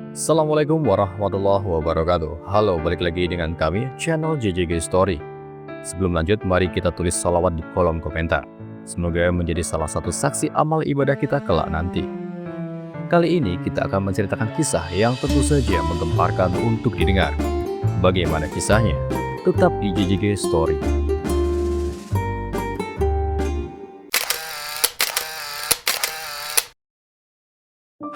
Assalamualaikum warahmatullahi wabarakatuh. Halo, balik lagi dengan kami, channel JJG Story. Sebelum lanjut, mari kita tulis salawat di kolom komentar. Semoga menjadi salah satu saksi amal ibadah kita kelak nanti. Kali ini kita akan menceritakan kisah yang tentu saja menggemparkan untuk didengar. Bagaimana kisahnya? Tetap di JJG Story.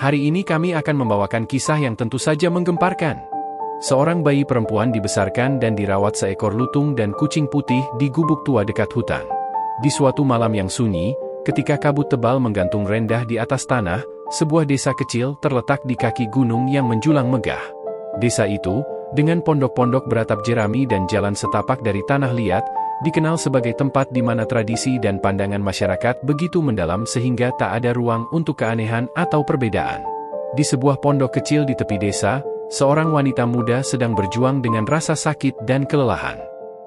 Hari ini kami akan membawakan kisah yang tentu saja menggemparkan. Seorang bayi perempuan dibesarkan dan dirawat seekor lutung dan kucing putih di gubuk tua dekat hutan. Di suatu malam yang sunyi, ketika kabut tebal menggantung rendah di atas tanah, sebuah desa kecil terletak di kaki gunung yang menjulang megah. Desa itu, dengan pondok-pondok beratap jerami dan jalan setapak dari tanah liat, dikenal sebagai tempat di mana tradisi dan pandangan masyarakat begitu mendalam sehingga tak ada ruang untuk keanehan atau perbedaan. Di sebuah pondok kecil di tepi desa, seorang wanita muda sedang berjuang dengan rasa sakit dan kelelahan.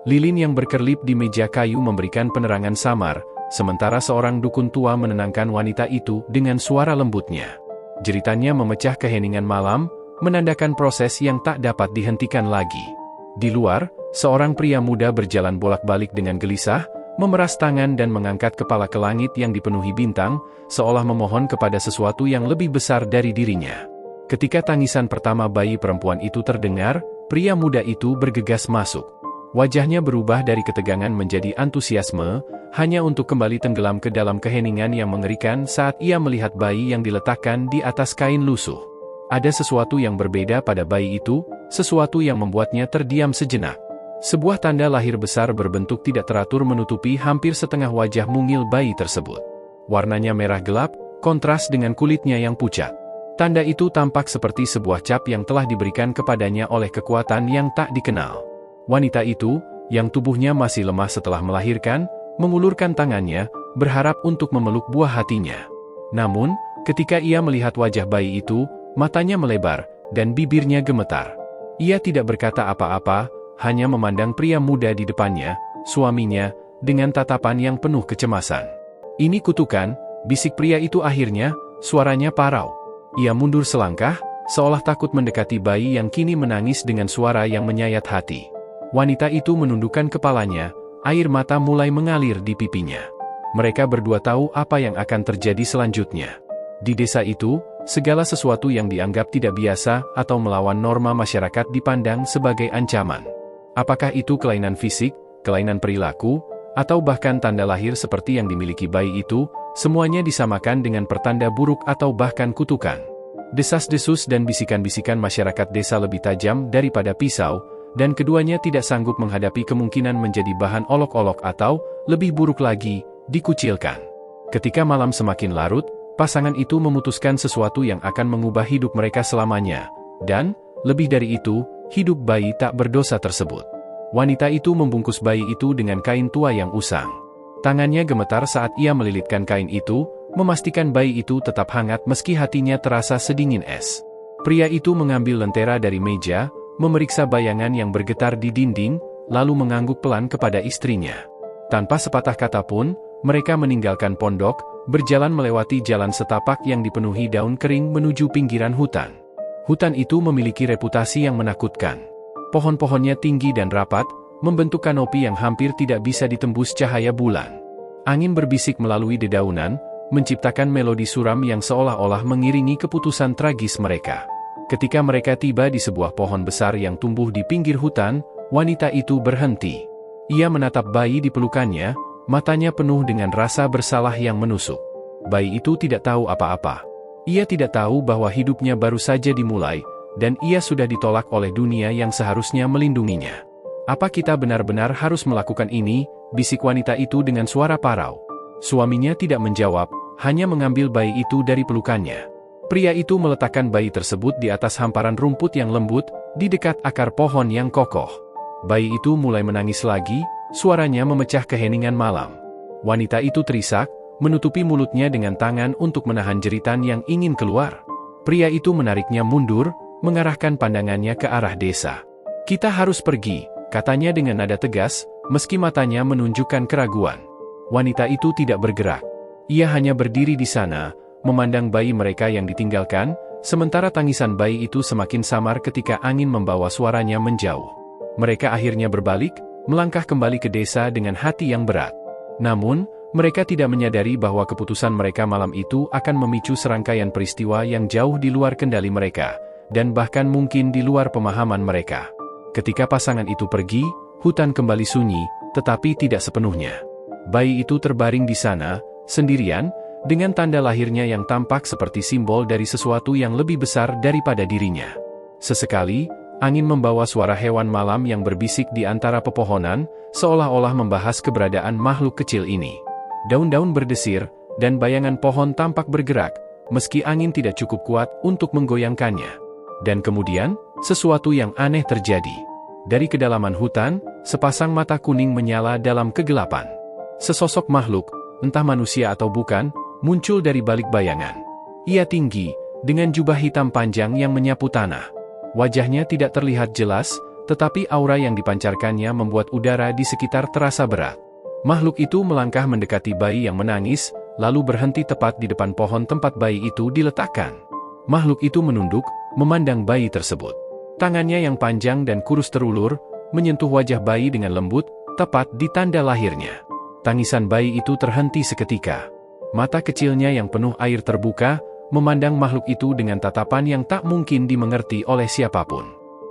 Lilin yang berkerlip di meja kayu memberikan penerangan samar, sementara seorang dukun tua menenangkan wanita itu dengan suara lembutnya. Jeritannya memecah keheningan malam, menandakan proses yang tak dapat dihentikan lagi. Di luar, seorang pria muda berjalan bolak-balik dengan gelisah, memeras tangan dan mengangkat kepala ke langit yang dipenuhi bintang, seolah memohon kepada sesuatu yang lebih besar dari dirinya. Ketika tangisan pertama bayi perempuan itu terdengar, pria muda itu bergegas masuk. Wajahnya berubah dari ketegangan menjadi antusiasme, hanya untuk kembali tenggelam ke dalam keheningan yang mengerikan saat ia melihat bayi yang diletakkan di atas kain lusuh. Ada sesuatu yang berbeda pada bayi itu, sesuatu yang membuatnya terdiam sejenak. Sebuah tanda lahir besar berbentuk tidak teratur menutupi hampir setengah wajah mungil bayi tersebut. Warnanya merah gelap, kontras dengan kulitnya yang pucat. Tanda itu tampak seperti sebuah cap yang telah diberikan kepadanya oleh kekuatan yang tak dikenal. Wanita itu, yang tubuhnya masih lemah setelah melahirkan, mengulurkan tangannya, berharap untuk memeluk buah hatinya. Namun, ketika ia melihat wajah bayi itu, matanya melebar, dan bibirnya gemetar. Ia tidak berkata apa-apa, hanya memandang pria muda di depannya, suaminya, dengan tatapan yang penuh kecemasan. "Ini kutukan," bisik pria itu akhirnya, suaranya parau. Ia mundur selangkah, seolah takut mendekati bayi yang kini menangis dengan suara yang menyayat hati. Wanita itu menundukkan kepalanya, air mata mulai mengalir di pipinya. Mereka berdua tahu apa yang akan terjadi selanjutnya. Di desa itu, segala sesuatu yang dianggap tidak biasa atau melawan norma masyarakat dipandang sebagai ancaman. Apakah itu kelainan fisik, kelainan perilaku, atau bahkan tanda lahir seperti yang dimiliki bayi itu, semuanya disamakan dengan pertanda buruk atau bahkan kutukan. Desas-desus dan bisikan-bisikan masyarakat desa lebih tajam daripada pisau, dan keduanya tidak sanggup menghadapi kemungkinan menjadi bahan olok-olok atau, lebih buruk lagi, dikucilkan. Ketika malam semakin larut, pasangan itu memutuskan sesuatu yang akan mengubah hidup mereka selamanya, dan, lebih dari itu, hidup bayi tak berdosa tersebut. Wanita itu membungkus bayi itu dengan kain tua yang usang. Tangannya gemetar saat ia melilitkan kain itu, memastikan bayi itu tetap hangat meski hatinya terasa sedingin es. Pria itu mengambil lentera dari meja, memeriksa bayangan yang bergetar di dinding, lalu mengangguk pelan kepada istrinya. Tanpa sepatah kata pun, mereka meninggalkan pondok, berjalan melewati jalan setapak yang dipenuhi daun kering menuju pinggiran hutan. Hutan itu memiliki reputasi yang menakutkan. Pohon-pohonnya tinggi dan rapat, membentuk kanopi yang hampir tidak bisa ditembus cahaya bulan. Angin berbisik melalui dedaunan, menciptakan melodi suram yang seolah-olah mengiringi keputusan tragis mereka. Ketika mereka tiba di sebuah pohon besar yang tumbuh di pinggir hutan, wanita itu berhenti. Ia menatap bayi di pelukannya, matanya penuh dengan rasa bersalah yang menusuk. Bayi itu tidak tahu apa-apa. Ia tidak tahu bahwa hidupnya baru saja dimulai, dan ia sudah ditolak oleh dunia yang seharusnya melindunginya. "Apa kita benar-benar harus melakukan ini?" bisik wanita itu dengan suara parau. Suaminya tidak menjawab, hanya mengambil bayi itu dari pelukannya. Pria itu meletakkan bayi tersebut di atas hamparan rumput yang lembut, di dekat akar pohon yang kokoh. Bayi itu mulai menangis lagi, suaranya memecah keheningan malam. Wanita itu terisak, menutupi mulutnya dengan tangan untuk menahan jeritan yang ingin keluar. Pria itu menariknya mundur, mengarahkan pandangannya ke arah desa. "Kita harus pergi," katanya dengan nada tegas, meski matanya menunjukkan keraguan. Wanita itu tidak bergerak. Ia hanya berdiri di sana, memandang bayi mereka yang ditinggalkan, sementara tangisan bayi itu semakin samar ketika angin membawa suaranya menjauh. Mereka akhirnya berbalik, melangkah kembali ke desa dengan hati yang berat. Namun, mereka tidak menyadari bahwa keputusan mereka malam itu akan memicu serangkaian peristiwa yang jauh di luar kendali mereka, dan bahkan mungkin di luar pemahaman mereka. Ketika pasangan itu pergi, hutan kembali sunyi, tetapi tidak sepenuhnya. Bayi itu terbaring di sana, sendirian, dengan tanda lahirnya yang tampak seperti simbol dari sesuatu yang lebih besar daripada dirinya. Sesekali, angin membawa suara hewan malam yang berbisik di antara pepohonan, seolah-olah membahas keberadaan makhluk kecil ini. Daun-daun berdesir, dan bayangan pohon tampak bergerak, meski angin tidak cukup kuat untuk menggoyangkannya. Dan kemudian, sesuatu yang aneh terjadi. Dari kedalaman hutan, sepasang mata kuning menyala dalam kegelapan. Sesosok makhluk, entah manusia atau bukan, muncul dari balik bayangan. Ia tinggi, dengan jubah hitam panjang yang menyapu tanah. Wajahnya tidak terlihat jelas, tetapi aura yang dipancarkannya membuat udara di sekitar terasa berat. Makhluk itu melangkah mendekati bayi yang menangis, lalu berhenti tepat di depan pohon tempat bayi itu diletakkan. Makhluk itu menunduk, memandang bayi tersebut. Tangannya yang panjang dan kurus terulur, menyentuh wajah bayi dengan lembut, tepat di tanda lahirnya. Tangisan bayi itu terhenti seketika. Mata kecilnya yang penuh air terbuka, memandang makhluk itu dengan tatapan yang tak mungkin dimengerti oleh siapapun.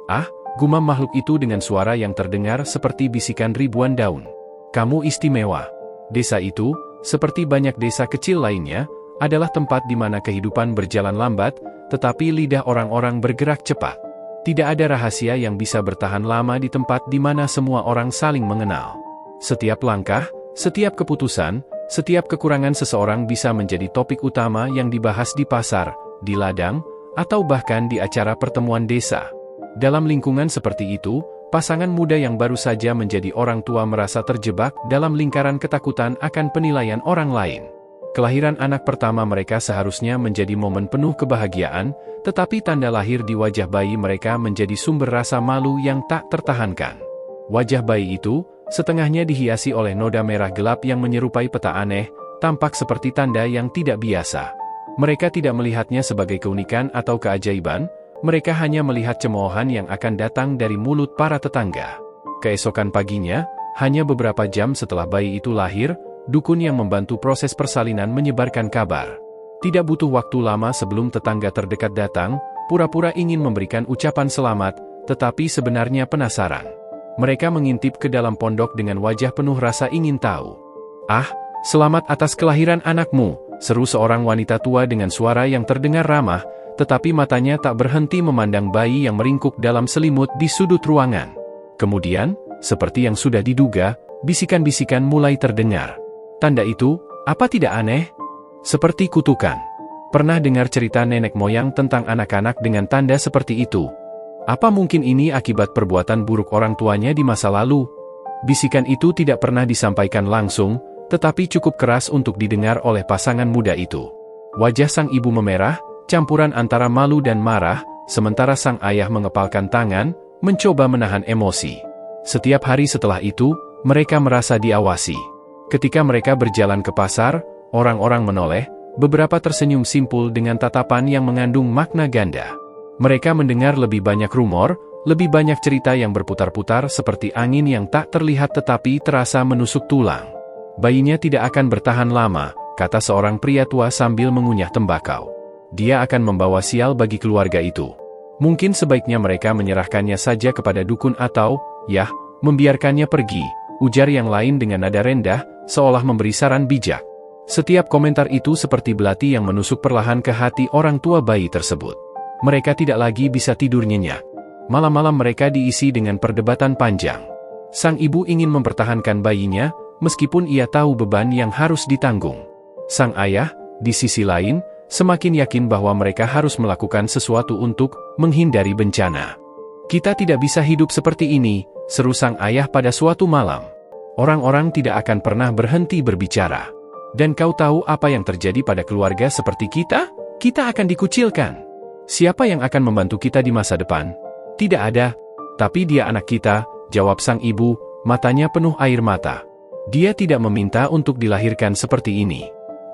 "Ah," gumam makhluk itu dengan suara yang terdengar seperti bisikan ribuan daun. "Kamu istimewa." Desa itu, seperti banyak desa kecil lainnya, adalah tempat di mana kehidupan berjalan lambat, tetapi lidah orang-orang bergerak cepat. Tidak ada rahasia yang bisa bertahan lama di tempat di mana semua orang saling mengenal. Setiap langkah, setiap keputusan, setiap kekurangan seseorang bisa menjadi topik utama yang dibahas di pasar, di ladang, atau bahkan di acara pertemuan desa. Dalam lingkungan seperti itu, pasangan muda yang baru saja menjadi orang tua merasa terjebak dalam lingkaran ketakutan akan penilaian orang lain. Kelahiran anak pertama mereka seharusnya menjadi momen penuh kebahagiaan, tetapi tanda lahir di wajah bayi mereka menjadi sumber rasa malu yang tak tertahankan. Wajah bayi itu, setengahnya dihiasi oleh noda merah gelap yang menyerupai peta aneh, tampak seperti tanda yang tidak biasa. Mereka tidak melihatnya sebagai keunikan atau keajaiban, mereka hanya melihat cemoohan yang akan datang dari mulut para tetangga. Keesokan paginya, hanya beberapa jam setelah bayi itu lahir, dukun yang membantu proses persalinan menyebarkan kabar. Tidak butuh waktu lama sebelum tetangga terdekat datang, pura-pura ingin memberikan ucapan selamat, tetapi sebenarnya penasaran. Mereka mengintip ke dalam pondok dengan wajah penuh rasa ingin tahu. "Ah, selamat atas kelahiran anakmu," seru seorang wanita tua dengan suara yang terdengar ramah, tetapi matanya tak berhenti memandang bayi yang meringkuk dalam selimut di sudut ruangan. Kemudian, seperti yang sudah diduga, bisikan-bisikan mulai terdengar. Tanda itu, apa tidak aneh? Seperti kutukan. Pernah dengar cerita nenek moyang tentang anak-anak dengan tanda seperti itu? Apa mungkin ini akibat perbuatan buruk orang tuanya di masa lalu? Bisikan itu tidak pernah disampaikan langsung, tetapi cukup keras untuk didengar oleh pasangan muda itu. Wajah sang ibu memerah, campuran antara malu dan marah, sementara sang ayah mengepalkan tangan, mencoba menahan emosi. Setiap hari setelah itu, mereka merasa diawasi. Ketika mereka berjalan ke pasar, orang-orang menoleh, beberapa tersenyum simpul dengan tatapan yang mengandung makna ganda. Mereka mendengar lebih banyak rumor, lebih banyak cerita yang berputar-putar seperti angin yang tak terlihat tetapi terasa menusuk tulang. "Bayinya tidak akan bertahan lama," kata seorang pria tua sambil mengunyah tembakau. "Dia akan membawa sial bagi keluarga itu. Mungkin sebaiknya mereka menyerahkannya saja kepada dukun atau, yah, membiarkannya pergi," ujar yang lain dengan nada rendah, seolah memberi saran bijak. Setiap komentar itu seperti belati yang menusuk perlahan ke hati orang tua bayi tersebut. Mereka tidak lagi bisa tidur nyenyak. Malam-malam mereka diisi dengan perdebatan panjang. Sang ibu ingin mempertahankan bayinya, meskipun ia tahu beban yang harus ditanggung. Sang ayah, di sisi lain, semakin yakin bahwa mereka harus melakukan sesuatu untuk menghindari bencana. "Kita tidak bisa hidup seperti ini," seru sang ayah pada suatu malam. "Orang-orang tidak akan pernah berhenti berbicara. Dan kau tahu apa yang terjadi pada keluarga seperti kita? Kita akan dikucilkan. Siapa yang akan membantu kita di masa depan? Tidak ada." "Tapi dia anak kita," jawab sang ibu, matanya penuh air mata. "Dia tidak meminta untuk dilahirkan seperti ini.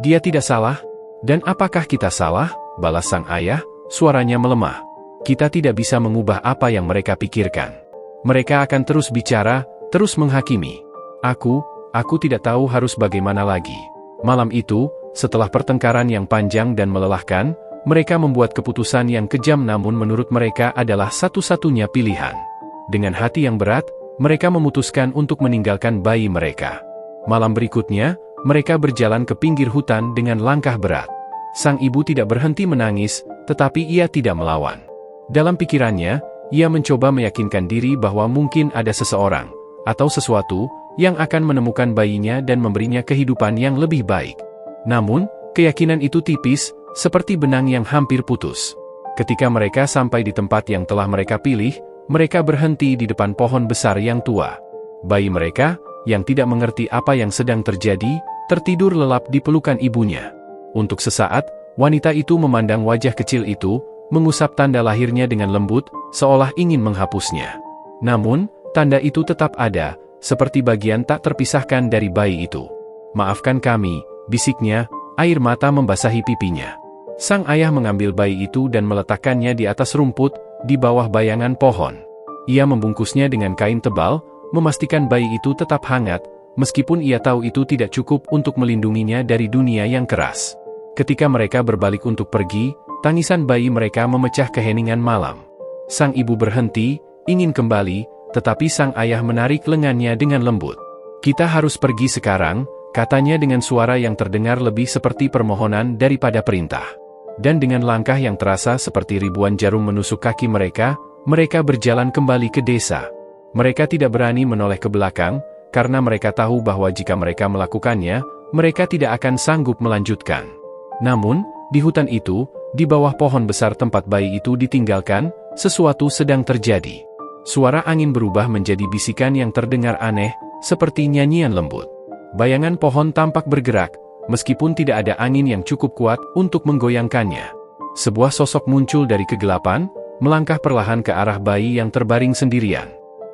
Dia tidak salah." Dan apakah kita salah? Balas sang ayah, suaranya melemah. Kita tidak bisa mengubah apa yang mereka pikirkan. Mereka akan terus bicara, terus menghakimi. Aku tidak tahu harus bagaimana lagi. Malam itu, setelah pertengkaran yang panjang dan melelahkan, mereka membuat keputusan yang kejam namun menurut mereka adalah satu-satunya pilihan. Dengan hati yang berat, mereka memutuskan untuk meninggalkan bayi mereka. Malam berikutnya, mereka berjalan ke pinggir hutan dengan langkah berat. Sang ibu tidak berhenti menangis, tetapi ia tidak melawan. Dalam pikirannya, ia mencoba meyakinkan diri bahwa mungkin ada seseorang, atau sesuatu, yang akan menemukan bayinya dan memberinya kehidupan yang lebih baik. Namun, keyakinan itu tipis, seperti benang yang hampir putus. Ketika mereka sampai di tempat yang telah mereka pilih, mereka berhenti di depan pohon besar yang tua. Bayi mereka, yang tidak mengerti apa yang sedang terjadi, tertidur lelap di pelukan ibunya. Untuk sesaat, wanita itu memandang wajah kecil itu, mengusap tanda lahirnya dengan lembut, seolah ingin menghapusnya. Namun, tanda itu tetap ada, seperti bagian tak terpisahkan dari bayi itu. "Maafkan kami," bisiknya, air mata membasahi pipinya. Sang ayah mengambil bayi itu dan meletakkannya di atas rumput, di bawah bayangan pohon. Ia membungkusnya dengan kain tebal, memastikan bayi itu tetap hangat, meskipun ia tahu itu tidak cukup untuk melindunginya dari dunia yang keras. Ketika mereka berbalik untuk pergi, tangisan bayi mereka memecah keheningan malam. Sang ibu berhenti, ingin kembali, tetapi sang ayah menarik lengannya dengan lembut. "Kita harus pergi sekarang," katanya dengan suara yang terdengar lebih seperti permohonan daripada perintah. Dan dengan langkah yang terasa seperti ribuan jarum menusuk kaki mereka, mereka berjalan kembali ke desa. Mereka tidak berani menoleh ke belakang, karena mereka tahu bahwa jika mereka melakukannya, mereka tidak akan sanggup melanjutkan. Namun, di hutan itu, di bawah pohon besar tempat bayi itu ditinggalkan, sesuatu sedang terjadi. Suara angin berubah menjadi bisikan yang terdengar aneh, seperti nyanyian lembut. Bayangan pohon tampak bergerak, meskipun tidak ada angin yang cukup kuat untuk menggoyangkannya. Sebuah sosok muncul dari kegelapan, melangkah perlahan ke arah bayi yang terbaring sendirian.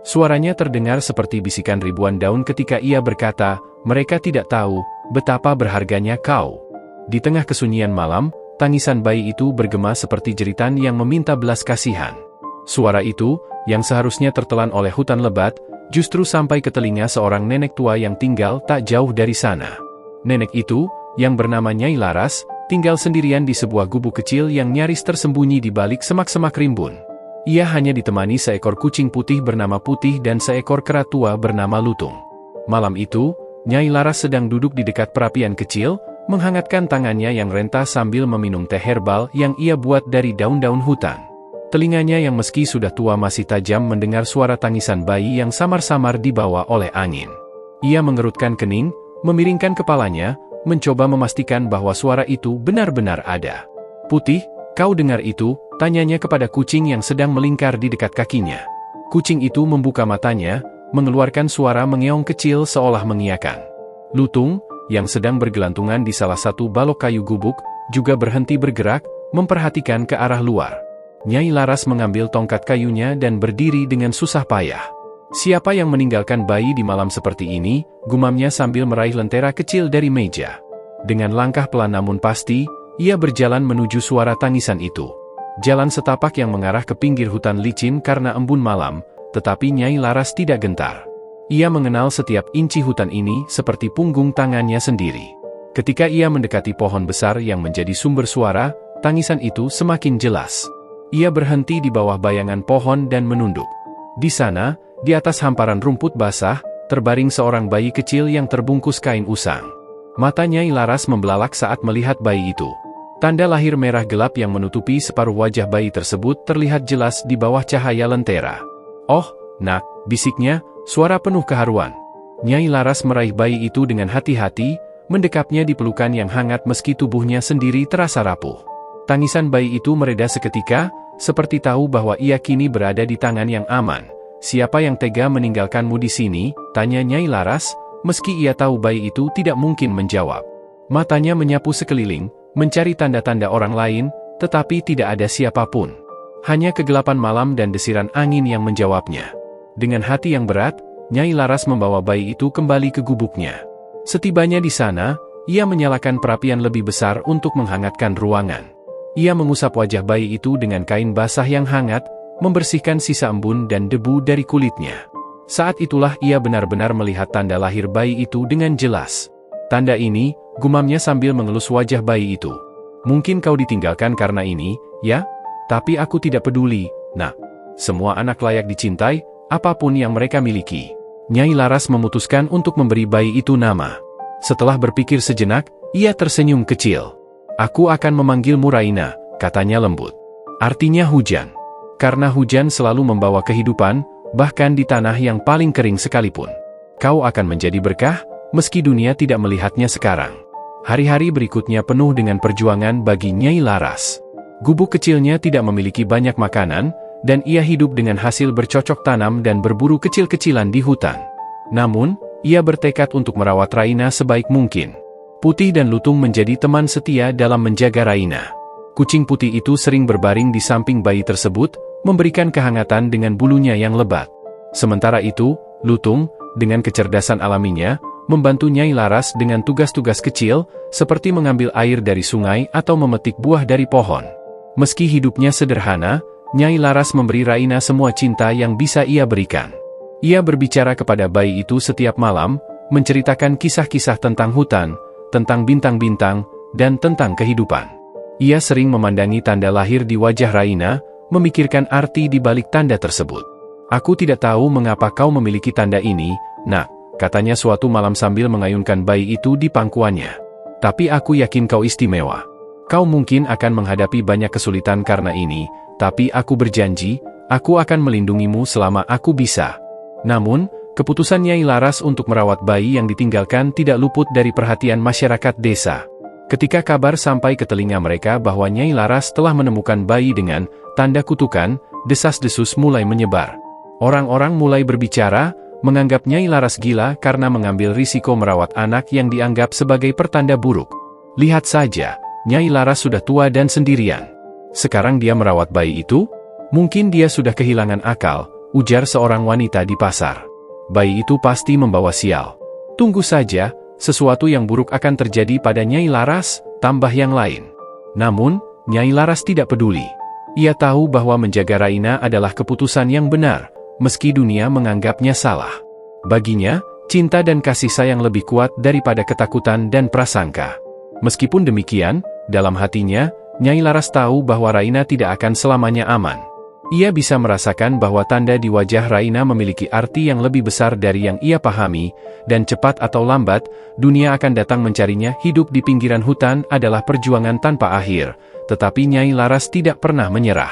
Suaranya terdengar seperti bisikan ribuan daun ketika ia berkata, "Mereka tidak tahu betapa berharganya kau." Di tengah kesunyian malam, tangisan bayi itu bergema seperti jeritan yang meminta belas kasihan. Suara itu, yang seharusnya tertelan oleh hutan lebat, justru sampai ke telinga seorang nenek tua yang tinggal tak jauh dari sana. Nenek itu, yang bernama Nyai Laras, tinggal sendirian di sebuah gubuk kecil yang nyaris tersembunyi di balik semak-semak rimbun. Ia hanya ditemani seekor kucing putih bernama Putih dan seekor kera tua bernama Lutung. Malam itu, Nyai Laras sedang duduk di dekat perapian kecil, menghangatkan tangannya yang rentah sambil meminum teh herbal yang ia buat dari daun-daun hutan. Telinganya yang meski sudah tua masih tajam mendengar suara tangisan bayi yang samar-samar dibawa oleh angin. Ia mengerutkan kening, memiringkan kepalanya, mencoba memastikan bahwa suara itu benar-benar ada. "Putih, kau dengar itu?" tanyanya kepada kucing yang sedang melingkar di dekat kakinya. Kucing itu membuka matanya, mengeluarkan suara mengeong kecil seolah mengiyakan. Lutung, yang sedang bergelantungan di salah satu balok kayu gubuk, juga berhenti bergerak, memperhatikan ke arah luar. Nyai Laras mengambil tongkat kayunya dan berdiri dengan susah payah. "Siapa yang meninggalkan bayi di malam seperti ini?" gumamnya sambil meraih lentera kecil dari meja. Dengan langkah pelan namun pasti, ia berjalan menuju suara tangisan itu. Jalan setapak yang mengarah ke pinggir hutan licin karena embun malam, tetapi Nyai Laras tidak gentar. Ia mengenal setiap inci hutan ini seperti punggung tangannya sendiri. Ketika ia mendekati pohon besar yang menjadi sumber suara, tangisan itu semakin jelas. Ia berhenti di bawah bayangan pohon dan menunduk. Di sana, di atas hamparan rumput basah, terbaring seorang bayi kecil yang terbungkus kain usang. Mata Nyai Laras membelalak saat melihat bayi itu. Tanda lahir merah gelap yang menutupi separuh wajah bayi tersebut terlihat jelas di bawah cahaya lentera. "Oh, nak," bisiknya, suara penuh keharuan. Nyai Laras meraih bayi itu dengan hati-hati, mendekapnya di pelukan yang hangat meski tubuhnya sendiri terasa rapuh. Tangisan bayi itu mereda seketika, seperti tahu bahwa ia kini berada di tangan yang aman. "Siapa yang tega meninggalkanmu di sini?" tanya Nyai Laras, meski ia tahu bayi itu tidak mungkin menjawab. Matanya menyapu sekeliling, mencari tanda-tanda orang lain, tetapi tidak ada siapapun. Hanya kegelapan malam dan desiran angin yang menjawabnya. Dengan hati yang berat, Nyai Laras membawa bayi itu kembali ke gubuknya. Setibanya di sana, ia menyalakan perapian lebih besar untuk menghangatkan ruangan. Ia mengusap wajah bayi itu dengan kain basah yang hangat, membersihkan sisa embun dan debu dari kulitnya. Saat itulah ia benar-benar melihat tanda lahir bayi itu dengan jelas. Tanda ini, gumamnya sambil mengelus wajah bayi itu. Mungkin kau ditinggalkan karena ini, ya? Tapi aku tidak peduli, nak. Semua anak layak dicintai, apapun yang mereka miliki. Nyai Laras memutuskan untuk memberi bayi itu nama. Setelah berpikir sejenak, ia tersenyum kecil. Aku akan memanggilmu Raina, katanya lembut. Artinya hujan. Karena hujan selalu membawa kehidupan, bahkan di tanah yang paling kering sekalipun. Kau akan menjadi berkah, meski dunia tidak melihatnya sekarang. Hari-hari berikutnya penuh dengan perjuangan bagi Nyai Laras. Gubuk kecilnya tidak memiliki banyak makanan, dan ia hidup dengan hasil bercocok tanam dan berburu kecil-kecilan di hutan. Namun, ia bertekad untuk merawat Raina sebaik mungkin. Putih dan Lutung menjadi teman setia dalam menjaga Raina. Kucing putih itu sering berbaring di samping bayi tersebut, memberikan kehangatan dengan bulunya yang lebat. Sementara itu, Lutung, dengan kecerdasan alaminya, membantu Nyai Laras dengan tugas-tugas kecil, seperti mengambil air dari sungai atau memetik buah dari pohon. Meski hidupnya sederhana, Nyai Laras memberi Raina semua cinta yang bisa ia berikan. Ia berbicara kepada bayi itu setiap malam, menceritakan kisah-kisah tentang hutan, tentang bintang-bintang, dan tentang kehidupan. Ia sering memandangi tanda lahir di wajah Raina, memikirkan arti di balik tanda tersebut. Aku tidak tahu mengapa kau memiliki tanda ini, nak, katanya suatu malam sambil mengayunkan bayi itu di pangkuannya. Tapi aku yakin kau istimewa. Kau mungkin akan menghadapi banyak kesulitan karena ini, tapi aku berjanji, aku akan melindungimu selama aku bisa. Namun, keputusan Nyai Laras untuk merawat bayi yang ditinggalkan tidak luput dari perhatian masyarakat desa. Ketika kabar sampai ke telinga mereka bahwa Nyai Laras telah menemukan bayi dengan tanda kutukan, desas-desus mulai menyebar. Orang-orang mulai berbicara, menganggap Nyai Laras gila karena mengambil risiko merawat anak yang dianggap sebagai pertanda buruk. Lihat saja, Nyai Laras sudah tua dan sendirian. Sekarang dia merawat bayi itu? Mungkin dia sudah kehilangan akal, ujar seorang wanita di pasar. Bayi itu pasti membawa sial. Tunggu saja, sesuatu yang buruk akan terjadi pada Nyai Laras, tambah yang lain. Namun, Nyai Laras tidak peduli. Ia tahu bahwa menjaga Raina adalah keputusan yang benar, meski dunia menganggapnya salah. Baginya, cinta dan kasih sayang lebih kuat daripada ketakutan dan prasangka. Meskipun demikian, dalam hatinya, Nyai Laras tahu bahwa Raina tidak akan selamanya aman. Ia bisa merasakan bahwa tanda di wajah Raina memiliki arti yang lebih besar dari yang ia pahami, dan cepat atau lambat, dunia akan datang mencarinya. Hidup di pinggiran hutan adalah perjuangan tanpa akhir, tetapi Nyai Laras tidak pernah menyerah.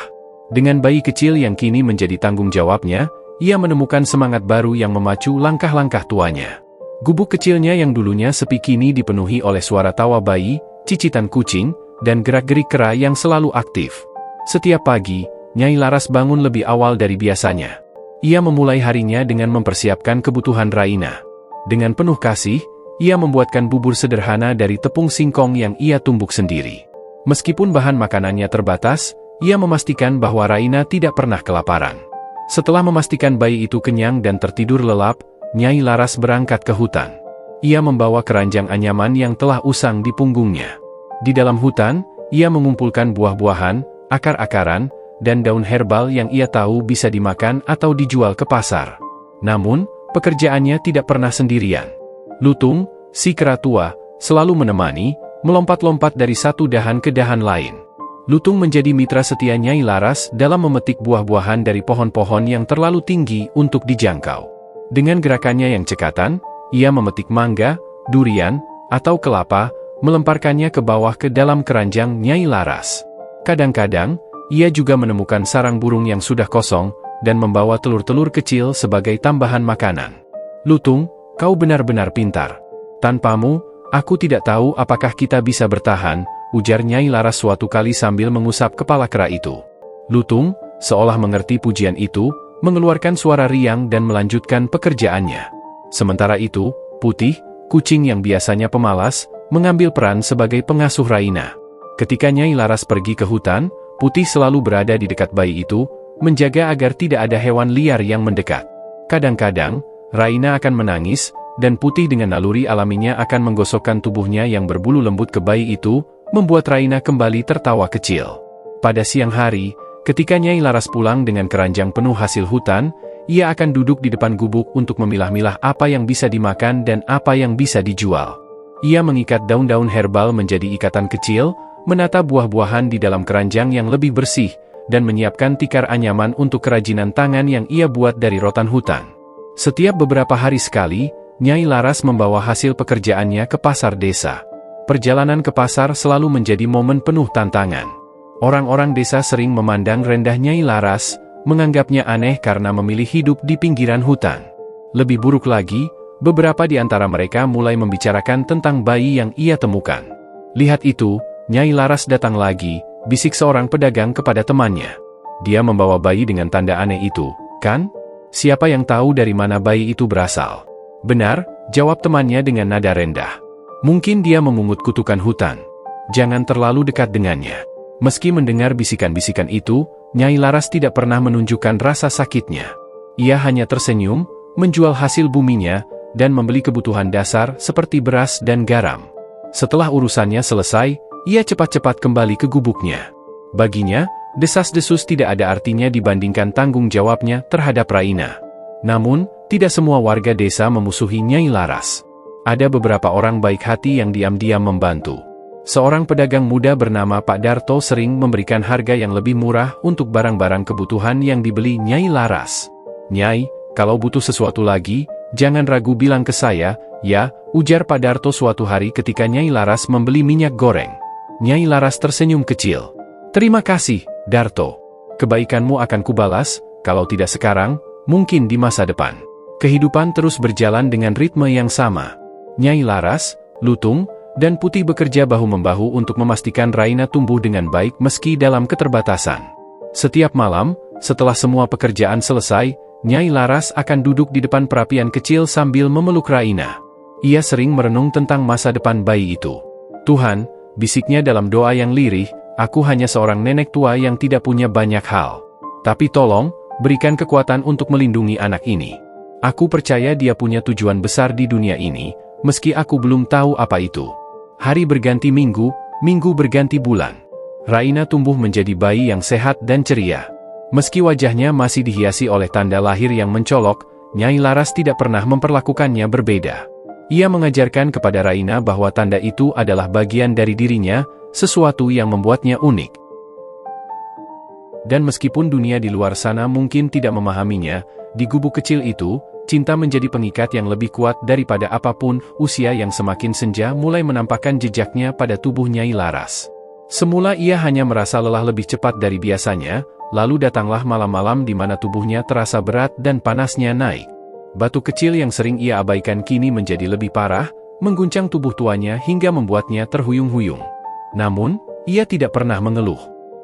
Dengan bayi kecil yang kini menjadi tanggung jawabnya, ia menemukan semangat baru yang memacu langkah-langkah tuanya. Gubuk kecilnya yang dulunya sepi kini dipenuhi oleh suara tawa bayi, cicitan kucing, dan gerak-gerik kera yang selalu aktif. Setiap pagi, Nyai Laras bangun lebih awal dari biasanya. Ia memulai harinya dengan mempersiapkan kebutuhan Raina. Dengan penuh kasih, ia membuatkan bubur sederhana dari tepung singkong yang ia tumbuk sendiri. Meskipun bahan makanannya terbatas, ia memastikan bahwa Raina tidak pernah kelaparan. Setelah memastikan bayi itu kenyang dan tertidur lelap, Nyai Laras berangkat ke hutan. Ia membawa keranjang anyaman yang telah usang di punggungnya. Di dalam hutan, ia mengumpulkan buah-buahan, akar-akaran, dan daun herbal yang ia tahu bisa dimakan atau dijual ke pasar. Namun, pekerjaannya tidak pernah sendirian. Lutung, si kera tua, selalu menemani, melompat-lompat dari satu dahan ke dahan lain. Lutung menjadi mitra setia Nyai Laras dalam memetik buah-buahan dari pohon-pohon yang terlalu tinggi untuk dijangkau. Dengan gerakannya yang cekatan, ia memetik mangga, durian, atau kelapa, melemparkannya ke bawah ke dalam keranjang Nyai Laras. Kadang-kadang, ia juga menemukan sarang burung yang sudah kosong, dan membawa telur-telur kecil sebagai tambahan makanan. Lutung, kau benar-benar pintar. Tanpamu, aku tidak tahu apakah kita bisa bertahan, ujar Nyai Laras suatu kali sambil mengusap kepala kera itu. Lutung, seolah mengerti pujian itu, mengeluarkan suara riang dan melanjutkan pekerjaannya. Sementara itu, Putih, kucing yang biasanya pemalas, mengambil peran sebagai pengasuh Raina. Ketika Nyai Laras pergi ke hutan, Putih selalu berada di dekat bayi itu, menjaga agar tidak ada hewan liar yang mendekat. Kadang-kadang, Raina akan menangis, dan Putih dengan naluri alaminya akan menggosokkan tubuhnya yang berbulu lembut ke bayi itu, membuat Raina kembali tertawa kecil. Pada siang hari, ketika Nyai Laras pulang dengan keranjang penuh hasil hutan, ia akan duduk di depan gubuk untuk memilah-milah apa yang bisa dimakan dan apa yang bisa dijual. Ia mengikat daun-daun herbal menjadi ikatan kecil, menata buah-buahan di dalam keranjang yang lebih bersih, dan menyiapkan tikar anyaman untuk kerajinan tangan yang ia buat dari rotan hutan. Setiap beberapa hari sekali, Nyai Laras membawa hasil pekerjaannya ke pasar desa. Perjalanan ke pasar selalu menjadi momen penuh tantangan. Orang-orang desa sering memandang rendah Nyai Laras, menganggapnya aneh karena memilih hidup di pinggiran hutan. Lebih buruk lagi, beberapa di antara mereka mulai membicarakan tentang bayi yang ia temukan. Lihat itu, Nyai Laras datang lagi, bisik seorang pedagang kepada temannya. Dia membawa bayi dengan tanda aneh itu, kan? Siapa yang tahu dari mana bayi itu berasal? Benar, jawab temannya dengan nada rendah. Mungkin dia memungut kutukan hutan. Jangan terlalu dekat dengannya. Meski mendengar bisikan-bisikan itu, Nyai Laras tidak pernah menunjukkan rasa sakitnya. Ia hanya tersenyum, menjual hasil buminya, dan membeli kebutuhan dasar seperti beras dan garam. Setelah urusannya selesai, ia cepat-cepat kembali ke gubuknya. Baginya, desas-desus tidak ada artinya dibandingkan tanggung jawabnya terhadap Raina. Namun, tidak semua warga desa memusuhi Nyai Laras. Ada beberapa orang baik hati yang diam-diam membantu. Seorang pedagang muda bernama Pak Darto sering memberikan harga yang lebih murah untuk barang-barang kebutuhan yang dibeli Nyai Laras. "Nyai, kalau butuh sesuatu lagi, jangan ragu bilang ke saya, ya," ujar Pak Darto suatu hari ketika Nyai Laras membeli minyak goreng. Nyai Laras tersenyum kecil. "Terima kasih, Darto. Kebaikanmu akan kubalas, kalau tidak sekarang, mungkin di masa depan." Kehidupan terus berjalan dengan ritme yang sama. Nyai Laras, Lutung, dan Putih bekerja bahu-membahu untuk memastikan Raina tumbuh dengan baik meski dalam keterbatasan. Setiap malam, setelah semua pekerjaan selesai, Nyai Laras akan duduk di depan perapian kecil sambil memeluk Raina. Ia sering merenung tentang masa depan bayi itu. "Tuhan," bisiknya dalam doa yang lirih, "aku hanya seorang nenek tua yang tidak punya banyak hal. Tapi tolong, berikan kekuatan untuk melindungi anak ini. Aku percaya dia punya tujuan besar di dunia ini, meski aku belum tahu apa itu." Hari berganti minggu, minggu berganti bulan. Raina tumbuh menjadi bayi yang sehat dan ceria. Meski wajahnya masih dihiasi oleh tanda lahir yang mencolok, Nyai Laras tidak pernah memperlakukannya berbeda. Ia mengajarkan kepada Raina bahwa tanda itu adalah bagian dari dirinya, sesuatu yang membuatnya unik. Dan meskipun dunia di luar sana mungkin tidak memahaminya, di gubuk kecil itu, cinta menjadi pengikat yang lebih kuat daripada apapun. Usia yang semakin senja mulai menampakkan jejaknya pada tubuh Nyai Laras. Semula ia hanya merasa lelah lebih cepat dari biasanya, lalu datanglah malam-malam di mana tubuhnya terasa berat dan panasnya naik. Batu kecil yang sering ia abaikan kini menjadi lebih parah, mengguncang tubuh tuanya hingga membuatnya terhuyung-huyung. Namun, ia tidak pernah mengeluh.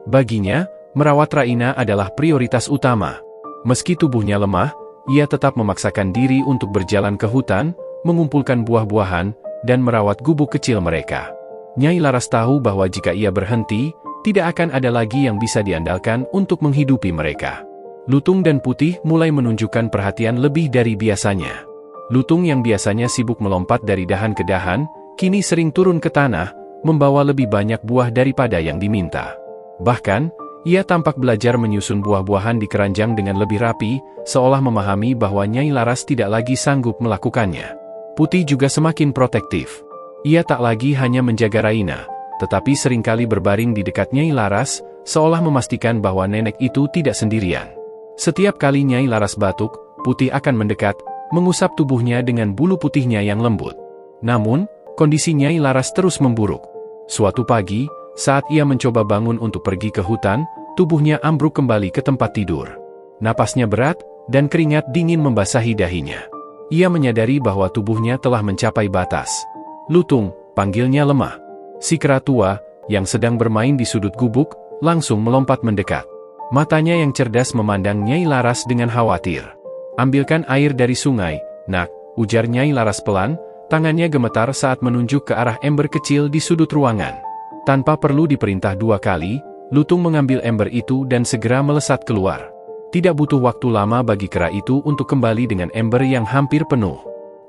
Baginya, merawat Raina adalah prioritas utama. Meski tubuhnya lemah, ia tetap memaksakan diri untuk berjalan ke hutan, mengumpulkan buah-buahan, dan merawat gubuk kecil mereka. Nyai Laras tahu bahwa jika ia berhenti, tidak akan ada lagi yang bisa diandalkan untuk menghidupi mereka. Lutung dan Putih mulai menunjukkan perhatian lebih dari biasanya. Lutung yang biasanya sibuk melompat dari dahan ke dahan, kini sering turun ke tanah, membawa lebih banyak buah daripada yang diminta. Bahkan, ia tampak belajar menyusun buah-buahan di keranjang dengan lebih rapi, seolah memahami bahwa Nyai Laras tidak lagi sanggup melakukannya. Putih juga semakin protektif. Ia tak lagi hanya menjaga Raina, tetapi seringkali berbaring di dekat Nyai Laras, seolah memastikan bahwa nenek itu tidak sendirian. Setiap kali Nyai Laras batuk, Putih akan mendekat, mengusap tubuhnya dengan bulu putihnya yang lembut. Namun, kondisi Nyai Laras terus memburuk. Suatu pagi, saat ia mencoba bangun untuk pergi ke hutan, tubuhnya ambruk kembali ke tempat tidur. Napasnya berat, dan keringat dingin membasahi dahinya. Ia menyadari bahwa tubuhnya telah mencapai batas. "Lutung," panggilnya lemah. Si kera tua, yang sedang bermain di sudut gubuk, langsung melompat mendekat. Matanya yang cerdas memandang Nyai Laras dengan khawatir. "Ambilkan air dari sungai, Nak," ujar Nyai Laras pelan, tangannya gemetar saat menunjuk ke arah ember kecil di sudut ruangan. Tanpa perlu diperintah dua kali, Lutung mengambil ember itu dan segera melesat keluar. Tidak butuh waktu lama bagi kera itu untuk kembali dengan ember yang hampir penuh.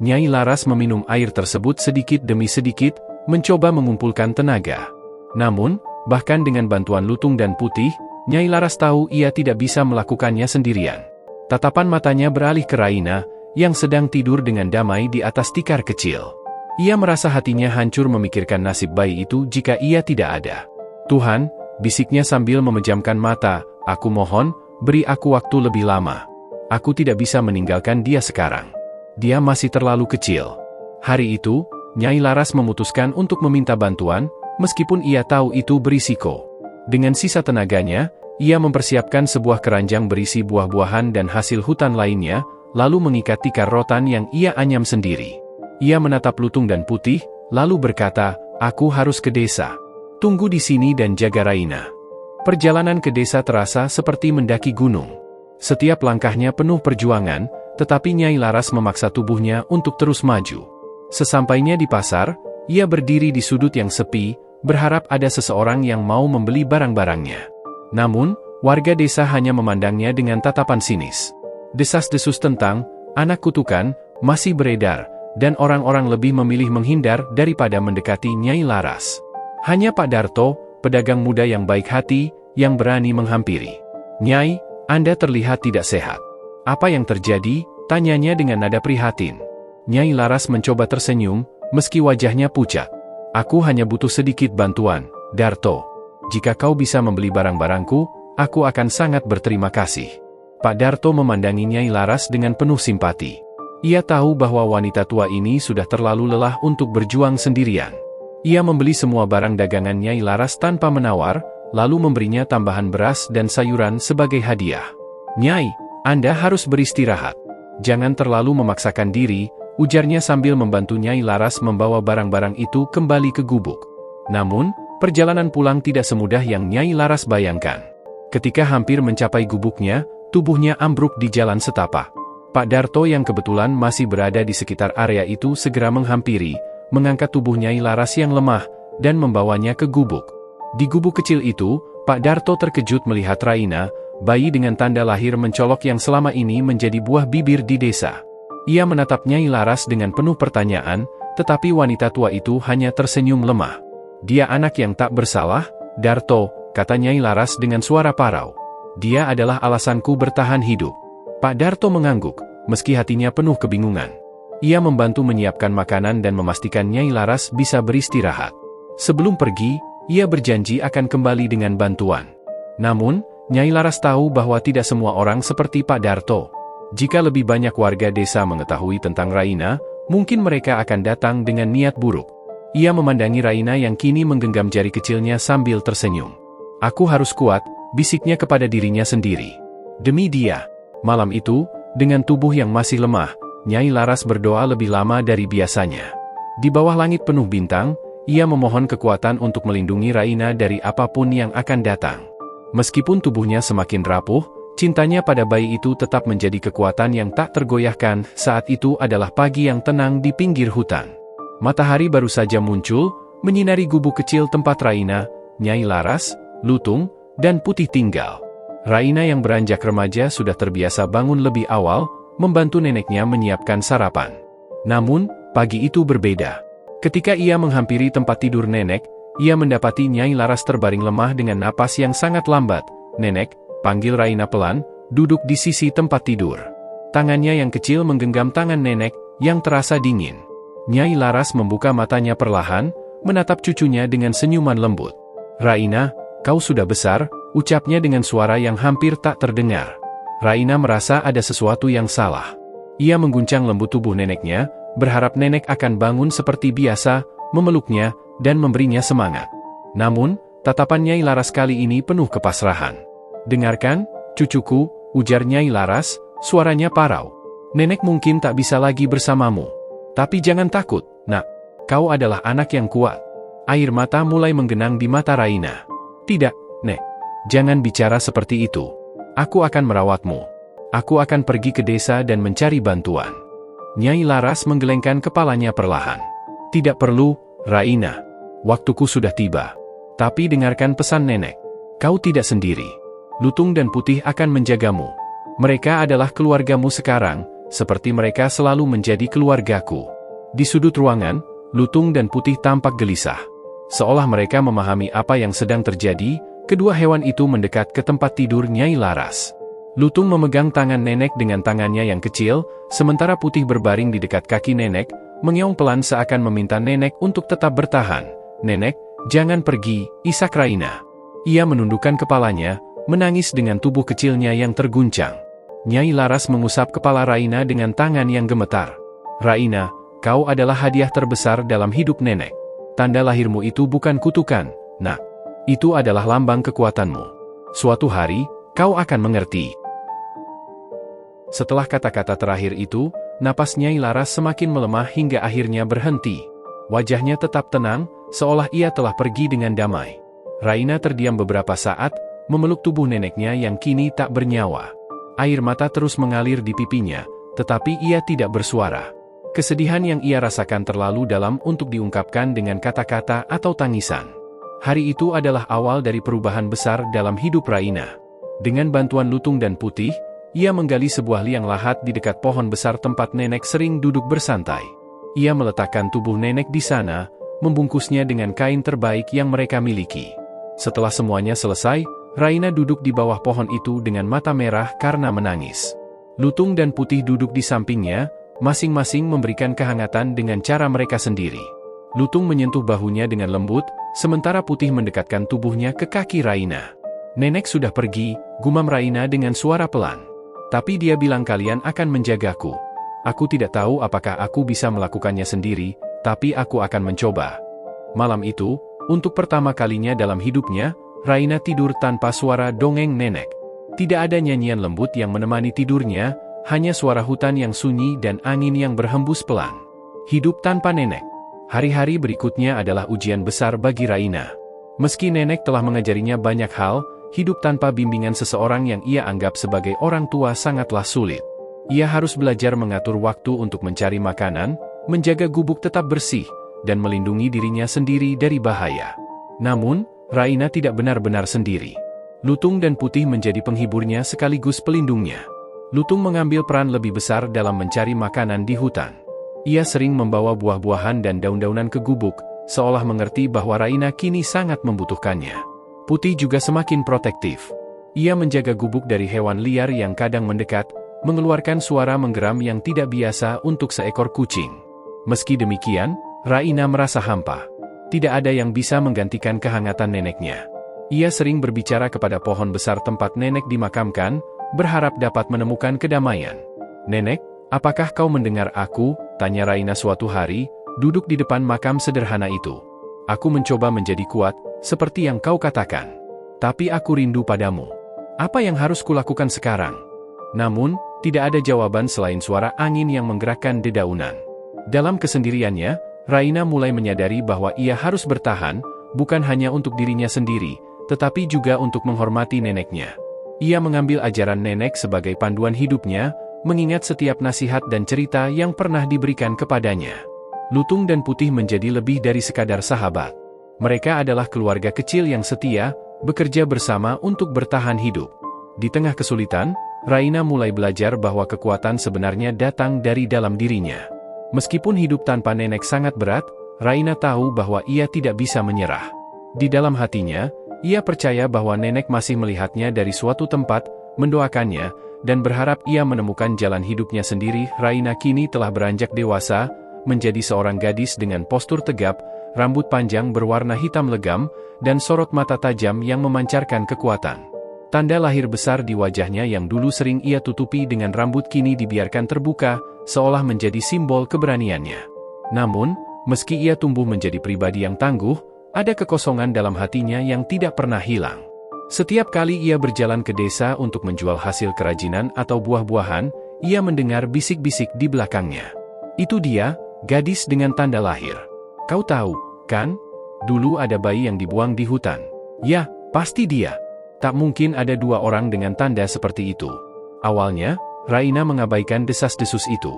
Nyai Laras meminum air tersebut sedikit demi sedikit, mencoba mengumpulkan tenaga. Namun, bahkan dengan bantuan Lutung dan Putih, Nyai Laras tahu ia tidak bisa melakukannya sendirian. Tatapan matanya beralih ke Raina, yang sedang tidur dengan damai di atas tikar kecil. Ia merasa hatinya hancur memikirkan nasib bayi itu jika ia tidak ada. "Tuhan," bisiknya sambil memejamkan mata, "aku mohon, beri aku waktu lebih lama. Aku tidak bisa meninggalkan dia sekarang. Dia masih terlalu kecil." Hari itu, Nyai Laras memutuskan untuk meminta bantuan, meskipun ia tahu itu berisiko. Dengan sisa tenaganya, ia mempersiapkan sebuah keranjang berisi buah-buahan dan hasil hutan lainnya, lalu mengikat tikar rotan yang ia anyam sendiri. Ia menatap Lutung dan Putih, lalu berkata, "Aku harus ke desa. Tunggu di sini dan jaga Raina." Perjalanan ke desa terasa seperti mendaki gunung. Setiap langkahnya penuh perjuangan, tetapi Nyai Laras memaksa tubuhnya untuk terus maju. Sesampainya di pasar, ia berdiri di sudut yang sepi, berharap ada seseorang yang mau membeli barang-barangnya. Namun, warga desa hanya memandangnya dengan tatapan sinis. Desas-desus tentang anak kutukan masih beredar, dan orang-orang lebih memilih menghindar daripada mendekati Nyai Laras. Hanya Pak Darto, pedagang muda yang baik hati, yang berani menghampiri. "Nyai, Anda terlihat tidak sehat. Apa yang terjadi?" tanyanya dengan nada prihatin. Nyai Laras mencoba tersenyum, meski wajahnya pucat. "Aku hanya butuh sedikit bantuan, Darto. Jika kau bisa membeli barang-barangku, aku akan sangat berterima kasih." Pak Darto memandangi Nyai Laras dengan penuh simpati. Ia tahu bahwa wanita tua ini sudah terlalu lelah untuk berjuang sendirian. Ia membeli semua barang dagangan Nyai Laras tanpa menawar, lalu memberinya tambahan beras dan sayuran sebagai hadiah. "Nyai, Anda harus beristirahat. Jangan terlalu memaksakan diri," ujarnya sambil membantu Nyai Laras membawa barang-barang itu kembali ke gubuk. Namun, perjalanan pulang tidak semudah yang Nyai Laras bayangkan. Ketika hampir mencapai gubuknya, tubuhnya ambruk di jalan setapak. Pak Darto yang kebetulan masih berada di sekitar area itu segera menghampiri, mengangkat tubuh Nyai Laras yang lemah, dan membawanya ke gubuk. Di gubuk kecil itu, Pak Darto terkejut melihat Raina, bayi dengan tanda lahir mencolok yang selama ini menjadi buah bibir di desa. Ia menatap Nyai Laras dengan penuh pertanyaan, tetapi wanita tua itu hanya tersenyum lemah. "Dia anak yang tak bersalah, Darto," kata Nyai Laras dengan suara parau. "Dia adalah alasanku bertahan hidup." Pak Darto mengangguk, meski hatinya penuh kebingungan. Ia membantu menyiapkan makanan dan memastikan Nyai Laras bisa beristirahat. Sebelum pergi, ia berjanji akan kembali dengan bantuan. Namun, Nyai Laras tahu bahwa tidak semua orang seperti Pak Darto. Jika lebih banyak warga desa mengetahui tentang Raina, mungkin mereka akan datang dengan niat buruk. Ia memandangi Raina yang kini menggenggam jari kecilnya sambil tersenyum. "Aku harus kuat," bisiknya kepada dirinya sendiri. Demi dia. Malam itu, dengan tubuh yang masih lemah, Nyai Laras berdoa lebih lama dari biasanya. Di bawah langit penuh bintang, ia memohon kekuatan untuk melindungi Raina dari apapun yang akan datang. Meskipun tubuhnya semakin rapuh, cintanya pada bayi itu tetap menjadi kekuatan yang tak tergoyahkan. Saat itu adalah pagi yang tenang di pinggir hutan. Matahari baru saja muncul, menyinari gubuk kecil tempat Raina, Nyai Laras, Lutung, dan Putih tinggal. Raina yang beranjak remaja sudah terbiasa bangun lebih awal, membantu neneknya menyiapkan sarapan. Namun, pagi itu berbeda. Ketika ia menghampiri tempat tidur nenek, ia mendapati Nyai Laras terbaring lemah dengan napas yang sangat lambat. "Nenek," panggil Raina pelan, duduk di sisi tempat tidur. Tangannya yang kecil menggenggam tangan nenek, yang terasa dingin. Nyai Laras membuka matanya perlahan, menatap cucunya dengan senyuman lembut. "Raina, kau sudah besar," ucapnya dengan suara yang hampir tak terdengar. Raina merasa ada sesuatu yang salah. Ia mengguncang lembut tubuh neneknya, berharap nenek akan bangun seperti biasa, memeluknya, dan memberinya semangat. Namun, tatapan Nyai Laras kali ini penuh kepasrahan. "Dengarkan, cucuku," ujar Nyai Laras, suaranya parau. "Nenek mungkin tak bisa lagi bersamamu. Tapi jangan takut, nak. Kau adalah anak yang kuat." Air mata mulai menggenang di mata Raina. "Tidak, Nek. Jangan bicara seperti itu. Aku akan merawatmu. Aku akan pergi ke desa dan mencari bantuan." Nyai Laras menggelengkan kepalanya perlahan. "Tidak perlu, Raina. Waktuku sudah tiba. Tapi dengarkan pesan nenek. Kau tidak sendiri. Lutung dan Putih akan menjagamu. Mereka adalah keluargamu sekarang, seperti mereka selalu menjadi keluargaku. Di sudut ruangan, Lutung dan Putih tampak gelisah. Seolah mereka memahami apa yang sedang terjadi, kedua hewan itu mendekat ke tempat tidur Nyai Laras. Lutung memegang tangan Nenek dengan tangannya yang kecil, sementara Putih berbaring di dekat kaki Nenek, mengeong pelan seakan meminta Nenek untuk tetap bertahan. "Nenek, jangan pergi," isak Raina. Ia menundukkan kepalanya, menangis dengan tubuh kecilnya yang terguncang. Nyai Laras mengusap kepala Raina dengan tangan yang gemetar. "Raina, kau adalah hadiah terbesar dalam hidup Nenek. Tanda lahirmu itu bukan kutukan, nak. Itu adalah lambang kekuatanmu. Suatu hari, kau akan mengerti." Setelah kata-kata terakhir itu, napas Nyai Laras semakin melemah hingga akhirnya berhenti. Wajahnya tetap tenang, seolah ia telah pergi dengan damai. Raina terdiam beberapa saat, memeluk tubuh neneknya yang kini tak bernyawa. Air mata terus mengalir di pipinya, tetapi ia tidak bersuara. Kesedihan yang ia rasakan terlalu dalam untuk diungkapkan dengan kata-kata atau tangisan. Hari itu adalah awal dari perubahan besar dalam hidup Raina. Dengan bantuan Lutung dan Putih, ia menggali sebuah liang lahat di dekat pohon besar tempat nenek sering duduk bersantai. Ia meletakkan tubuh nenek di sana, membungkusnya dengan kain terbaik yang mereka miliki. Setelah semuanya selesai, Raina duduk di bawah pohon itu dengan mata merah karena menangis. Lutung dan Putih duduk di sampingnya, masing-masing memberikan kehangatan dengan cara mereka sendiri. Lutung menyentuh bahunya dengan lembut, sementara Putih mendekatkan tubuhnya ke kaki Raina. "Nenek sudah pergi," gumam Raina dengan suara pelan. "Tapi dia bilang kalian akan menjagaku. Aku tidak tahu apakah aku bisa melakukannya sendiri, tapi aku akan mencoba." Malam itu, untuk pertama kalinya dalam hidupnya, Raina tidur tanpa suara dongeng nenek. Tidak ada nyanyian lembut yang menemani tidurnya, hanya suara hutan yang sunyi dan angin yang berhembus pelan. Hidup tanpa nenek. Hari-hari berikutnya adalah ujian besar bagi Raina. Meski nenek telah mengajarinya banyak hal, hidup tanpa bimbingan seseorang yang ia anggap sebagai orang tua sangatlah sulit. Ia harus belajar mengatur waktu untuk mencari makanan, menjaga gubuk tetap bersih, dan melindungi dirinya sendiri dari bahaya. Namun, Raina tidak benar-benar sendiri. Lutung dan Putih menjadi penghiburnya sekaligus pelindungnya. Lutung mengambil peran lebih besar dalam mencari makanan di hutan. Ia sering membawa buah-buahan dan daun-daunan ke gubuk, seolah mengerti bahwa Raina kini sangat membutuhkannya. Putih juga semakin protektif. Ia menjaga gubuk dari hewan liar yang kadang mendekat, mengeluarkan suara menggeram yang tidak biasa untuk seekor kucing. Meski demikian, Raina merasa hampa. Tidak ada yang bisa menggantikan kehangatan neneknya. Ia sering berbicara kepada pohon besar tempat nenek dimakamkan, berharap dapat menemukan kedamaian. "Nenek, apakah kau mendengar aku?" tanya Raina suatu hari, duduk di depan makam sederhana itu. "Aku mencoba menjadi kuat, seperti yang kau katakan. Tapi aku rindu padamu. Apa yang harus kulakukan sekarang?" Namun, tidak ada jawaban selain suara angin yang menggerakkan dedaunan. Dalam kesendiriannya, Raina mulai menyadari bahwa ia harus bertahan, bukan hanya untuk dirinya sendiri, tetapi juga untuk menghormati neneknya. Ia mengambil ajaran nenek sebagai panduan hidupnya, mengingat setiap nasihat dan cerita yang pernah diberikan kepadanya. Lutung dan Putih menjadi lebih dari sekadar sahabat. Mereka adalah keluarga kecil yang setia, bekerja bersama untuk bertahan hidup. Di tengah kesulitan, Raina mulai belajar bahwa kekuatan sebenarnya datang dari dalam dirinya. Meskipun hidup tanpa nenek sangat berat, Raina tahu bahwa ia tidak bisa menyerah. Di dalam hatinya, ia percaya bahwa nenek masih melihatnya dari suatu tempat, mendoakannya, dan berharap ia menemukan jalan hidupnya sendiri. Raina kini telah beranjak dewasa, menjadi seorang gadis dengan postur tegap, rambut panjang berwarna hitam legam, dan sorot mata tajam yang memancarkan kekuatan. Tanda lahir besar di wajahnya yang dulu sering ia tutupi dengan rambut kini dibiarkan terbuka, seolah menjadi simbol keberaniannya. Namun, meski ia tumbuh menjadi pribadi yang tangguh, ada kekosongan dalam hatinya yang tidak pernah hilang. Setiap kali ia berjalan ke desa untuk menjual hasil kerajinan atau buah-buahan, ia mendengar bisik-bisik di belakangnya. "Itu dia, gadis dengan tanda lahir. Kau tahu, kan? Dulu ada bayi yang dibuang di hutan. Ya, pasti dia. Tak mungkin ada dua orang dengan tanda seperti itu." Awalnya, Raina mengabaikan desas-desus itu.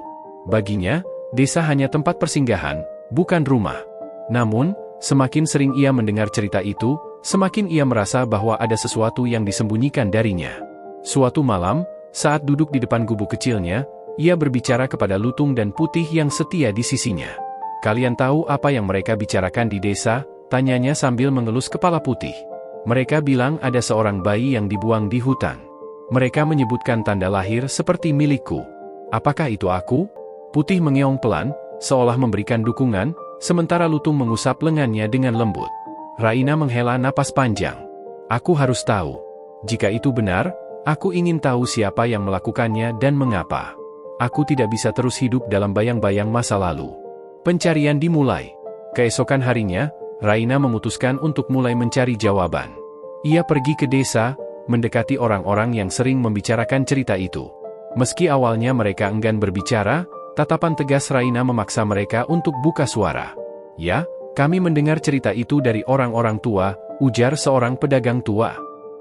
Baginya, desa hanya tempat persinggahan, bukan rumah. Namun, semakin sering ia mendengar cerita itu, semakin ia merasa bahwa ada sesuatu yang disembunyikan darinya. Suatu malam, saat duduk di depan gubuk kecilnya, ia berbicara kepada Lutung dan Putih yang setia di sisinya. "Kalian tahu apa yang mereka bicarakan di desa?" tanyanya sambil mengelus kepala Putih. "Mereka bilang ada seorang bayi yang dibuang di hutan. Mereka menyebutkan tanda lahir seperti milikku. Apakah itu aku?" Putih mengeong pelan, seolah memberikan dukungan, sementara Lutung mengusap lengannya dengan lembut. Raina menghela napas panjang. "Aku harus tahu. Jika itu benar, aku ingin tahu siapa yang melakukannya dan mengapa. Aku tidak bisa terus hidup dalam bayang-bayang masa lalu." Pencarian dimulai. Keesokan harinya, Raina memutuskan untuk mulai mencari jawaban. Ia pergi ke desa, mendekati orang-orang yang sering membicarakan cerita itu. Meski awalnya mereka enggan berbicara, tatapan tegas Raina memaksa mereka untuk buka suara. "Ya, kami mendengar cerita itu dari orang-orang tua," ujar seorang pedagang tua.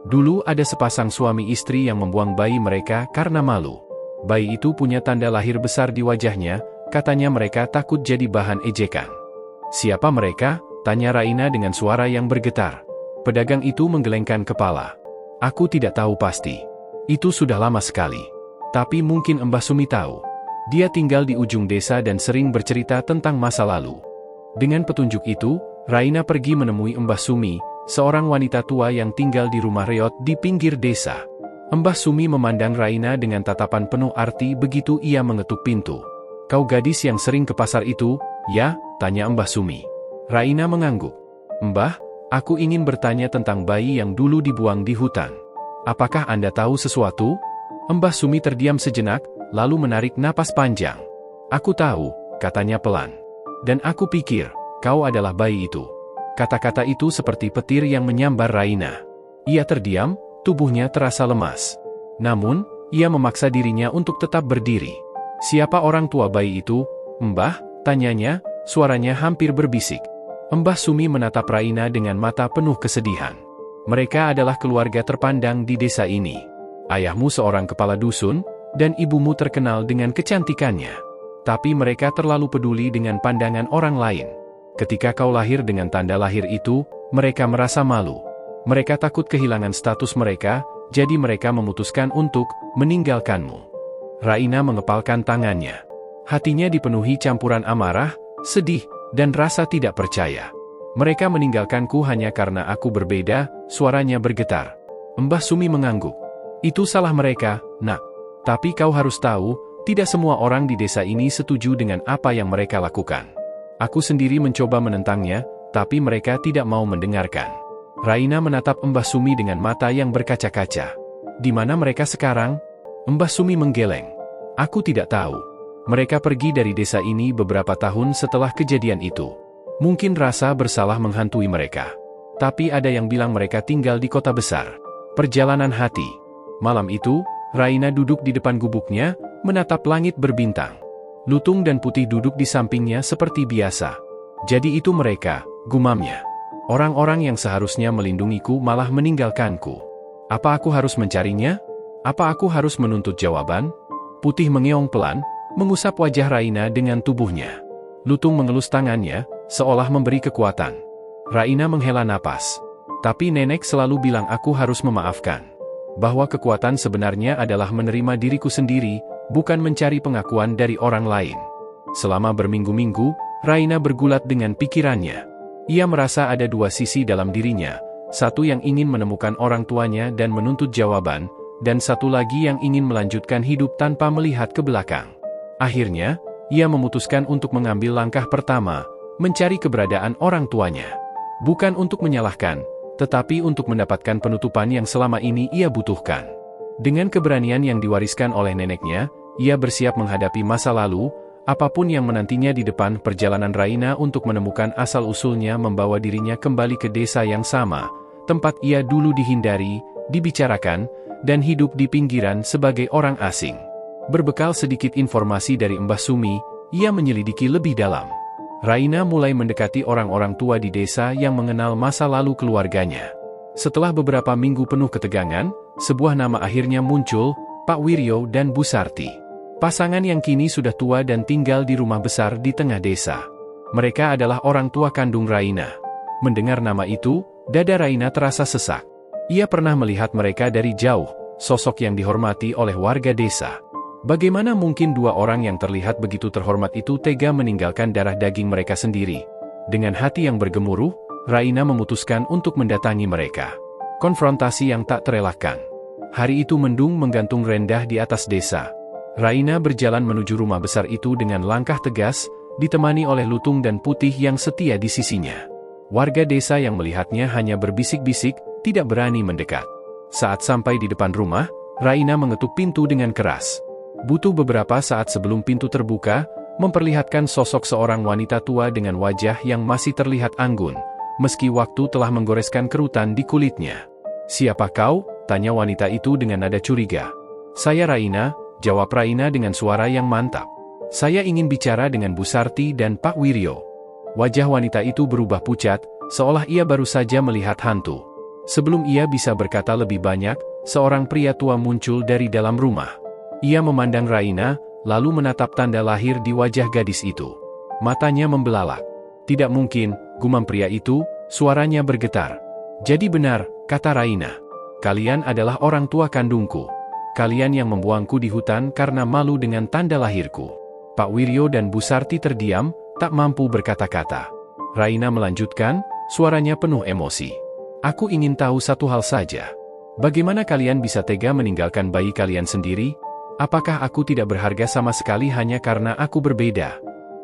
"Dulu ada sepasang suami istri yang membuang bayi mereka karena malu. Bayi itu punya tanda lahir besar di wajahnya, katanya mereka takut jadi bahan ejekan." "Siapa mereka?" tanya Raina dengan suara yang bergetar. Pedagang itu menggelengkan kepala. "Aku tidak tahu pasti. Itu sudah lama sekali. Tapi mungkin Mbah Sumi tahu. Dia tinggal di ujung desa dan sering bercerita tentang masa lalu." Dengan petunjuk itu, Raina pergi menemui Mbah Sumi, seorang wanita tua yang tinggal di rumah reot di pinggir desa. Mbah Sumi memandang Raina dengan tatapan penuh arti begitu ia mengetuk pintu. "Kau gadis yang sering ke pasar itu, ya?" tanya Mbah Sumi. Raina mengangguk. "Mbah, aku ingin bertanya tentang bayi yang dulu dibuang di hutan. Apakah Anda tahu sesuatu?" Mbah Sumi terdiam sejenak, lalu menarik napas panjang. "Aku tahu," katanya pelan. "Dan aku pikir, kau adalah bayi itu." Kata-kata itu seperti petir yang menyambar Raina. Ia terdiam, tubuhnya terasa lemas. Namun, ia memaksa dirinya untuk tetap berdiri. "Siapa orang tua bayi itu, Mbah?" tanyanya, suaranya hampir berbisik. Mbah Sumi menatap Raina dengan mata penuh kesedihan. "Mereka adalah keluarga terpandang di desa ini. Ayahmu seorang kepala dusun, dan ibumu terkenal dengan kecantikannya. Tapi mereka terlalu peduli dengan pandangan orang lain. Ketika kau lahir dengan tanda lahir itu, mereka merasa malu. Mereka takut kehilangan status mereka, jadi mereka memutuskan untuk meninggalkanmu." Raina mengepalkan tangannya. Hatinya dipenuhi campuran amarah, sedih, dan rasa tidak percaya. "Mereka meninggalkanku hanya karena aku berbeda," suaranya bergetar. Mbah Sumi mengangguk. "Itu salah mereka, Nak. Tapi kau harus tahu, tidak semua orang di desa ini setuju dengan apa yang mereka lakukan. Aku sendiri mencoba menentangnya, tapi mereka tidak mau mendengarkan." Raina menatap Mbah Sumi dengan mata yang berkaca-kaca. "Di mana mereka sekarang?" Mbah Sumi menggeleng. "Aku tidak tahu. Mereka pergi dari desa ini beberapa tahun setelah kejadian itu. Mungkin rasa bersalah menghantui mereka. Tapi ada yang bilang mereka tinggal di kota besar." Perjalanan hati. Malam itu, Raina duduk di depan gubuknya, menatap langit berbintang. Lutung dan Putih duduk di sampingnya seperti biasa. "Jadi itu mereka," gumamnya. "Orang-orang yang seharusnya melindungiku malah meninggalkanku. Apa aku harus mencarinya? Apa aku harus menuntut jawaban?" Putih mengeong pelan, mengusap wajah Raina dengan tubuhnya. Lutung mengelus tangannya, seolah memberi kekuatan. Raina menghela napas. "Tapi nenek selalu bilang aku harus memaafkan. Bahwa kekuatan sebenarnya adalah menerima diriku sendiri, bukan mencari pengakuan dari orang lain." Selama berminggu-minggu, Raina bergulat dengan pikirannya. Ia merasa ada dua sisi dalam dirinya, satu yang ingin menemukan orang tuanya dan menuntut jawaban, dan satu lagi yang ingin melanjutkan hidup tanpa melihat ke belakang. Akhirnya, ia memutuskan untuk mengambil langkah pertama, mencari keberadaan orang tuanya. Bukan untuk menyalahkan, tetapi untuk mendapatkan penutupan yang selama ini ia butuhkan. Dengan keberanian yang diwariskan oleh neneknya, ia bersiap menghadapi masa lalu, apapun yang menantinya di depan. Perjalanan Raina untuk menemukan asal-usulnya membawa dirinya kembali ke desa yang sama, tempat ia dulu dihindari, dibicarakan, dan hidup di pinggiran sebagai orang asing. Berbekal sedikit informasi dari Mbah Sumi, ia menyelidiki lebih dalam. Raina mulai mendekati orang-orang tua di desa yang mengenal masa lalu keluarganya. Setelah beberapa minggu penuh ketegangan, sebuah nama akhirnya muncul, Pak Wiryo dan Bu Sarti. Pasangan yang kini sudah tua dan tinggal di rumah besar di tengah desa. Mereka adalah orang tua kandung Raina. Mendengar nama itu, dada Raina terasa sesak. Ia pernah melihat mereka dari jauh, sosok yang dihormati oleh warga desa. Bagaimana mungkin dua orang yang terlihat begitu terhormat itu tega meninggalkan darah daging mereka sendiri? Dengan hati yang bergemuruh, Raina memutuskan untuk mendatangi mereka. Konfrontasi yang tak terelakkan. Hari itu mendung menggantung rendah di atas desa. Raina berjalan menuju rumah besar itu dengan langkah tegas, ditemani oleh Lutung dan Putih yang setia di sisinya. Warga desa yang melihatnya hanya berbisik-bisik, tidak berani mendekat. Saat sampai di depan rumah, Raina mengetuk pintu dengan keras. Butuh beberapa saat sebelum pintu terbuka, memperlihatkan sosok seorang wanita tua dengan wajah yang masih terlihat anggun, meski waktu telah menggoreskan kerutan di kulitnya. "Siapa kau?" tanya wanita itu dengan nada curiga. "Saya Raina," jawab Raina dengan suara yang mantap. "Saya ingin bicara dengan Bu Sarti dan Pak Wiryo." Wajah wanita itu berubah pucat, seolah ia baru saja melihat hantu. Sebelum ia bisa berkata lebih banyak, seorang pria tua muncul dari dalam rumah. Ia memandang Raina, lalu menatap tanda lahir di wajah gadis itu. Matanya membelalak. "Tidak mungkin," gumam pria itu, suaranya bergetar. "Jadi benar," kata Raina. "Kalian adalah orang tua kandungku. Kalian yang membuangku di hutan karena malu dengan tanda lahirku." Pak Wiryo dan Bu Sarti terdiam, tak mampu berkata-kata. Raina melanjutkan, suaranya penuh emosi. "Aku ingin tahu satu hal saja. Bagaimana kalian bisa tega meninggalkan bayi kalian sendiri? Apakah aku tidak berharga sama sekali hanya karena aku berbeda?"